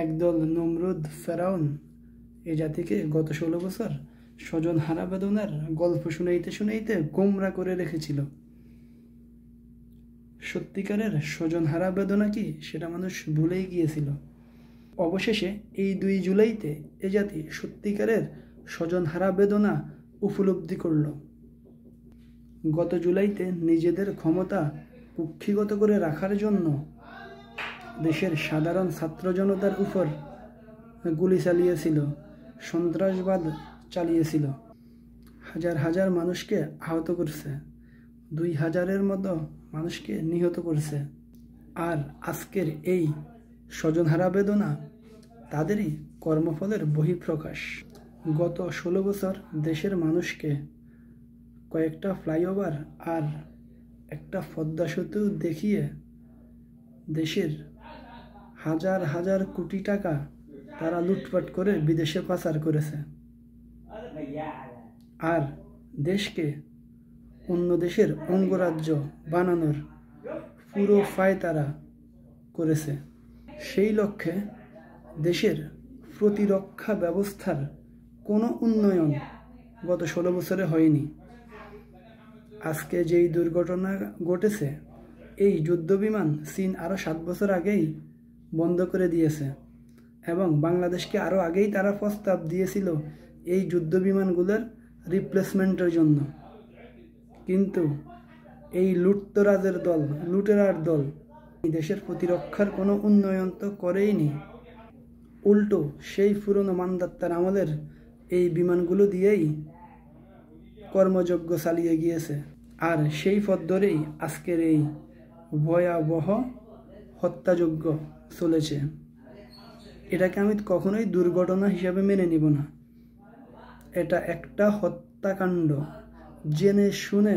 একদল নমরুদ ফেরাউন এই জাতিকে গত 16 বছর স্বজন হারা বেদনার গল্প শুনাইতে শুনাইতে গোমরা করে রেখেছিল। সত্যিকারের স্বজন হারা বেদনা কি সেটা মানুষ ভুলেই গিয়েছিল। অবশেষে এই 2 জুলাইতে এ জাতি সত্যিকারের স্বজন হারা বেদনা উপলব্ধি করল। গত জুলাইতে নিজেদের ক্ষমতা কুক্ষিগত করে রাখার জন্য দেশের সাধারণ ছাত্র জনতার উপর গুলি চালিয়েছিল, সন্ত্রাসবাদ চালিয়েছিল, হাজার হাজার মানুষকে আহত করছে, 2000-এর মতো মানুষকে নিহত করছে। আর আজকের এই স্বজনহারা বেদনা তাদেরই কর্মফলের বহিঃপ্রকাশ। গত 16 বছর দেশের মানুষকে কয়েকটা ফ্লাইওভার আর একটা পদ্মা সেতু দেখিয়ে দেশের হাজার হাজার কোটি টাকা তারা লুটপাট করে বিদেশে পাচার করেছে। আর দেশকে অন্য দেশের অঙ্গরাজ্য বানানোর পুরো ফায়তারা করেছে। সেই লক্ষ্যে দেশের প্রতিরক্ষা ব্যবস্থার কোনো উন্নয়ন গত 16 বছরে হয়নি। আজকে যেই দুর্ঘটনা ঘটেছে, এই যুদ্ধবিমান চীন আরও 7 বছর আগেই বন্ধ করে দিয়েছে এবং বাংলাদেশকে আরও আগেই তারা প্রস্তাব দিয়েছিল এই যুদ্ধবিমানগুলোর রিপ্লেসমেন্টের জন্য। কিন্তু এই লুটেরার দল এই দেশের প্রতিরক্ষার কোনো উন্নয়ন তো করেইনি, উল্টো সেই পুরনো মান্দাত্তার আমলের এই বিমানগুলো দিয়েই কর্মযজ্ঞ চালিয়ে গিয়েছে। আর সেই পথ ধরেই আজকের এই ভয়াবহ হত্যাযজ্ঞ চলেছে। এটাকে আমি কখনোই দুর্ঘটনা হিসাবে মেনে নিব না। এটা একটা হত্যাকাণ্ড। জেনে শুনে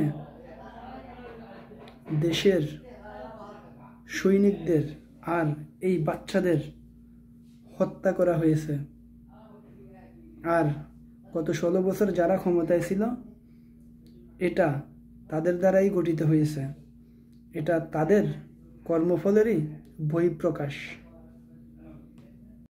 দেশের সৈনিকদের আর এই বাচ্চাদের হত্যা করা হয়েছে। আর গত 16 বছর যারা ক্ষমতায় ছিল, এটা তাদের দ্বারাই গঠিত হয়েছে। এটা তাদের কর্মফলেরই বহিঃপ্রকাশ।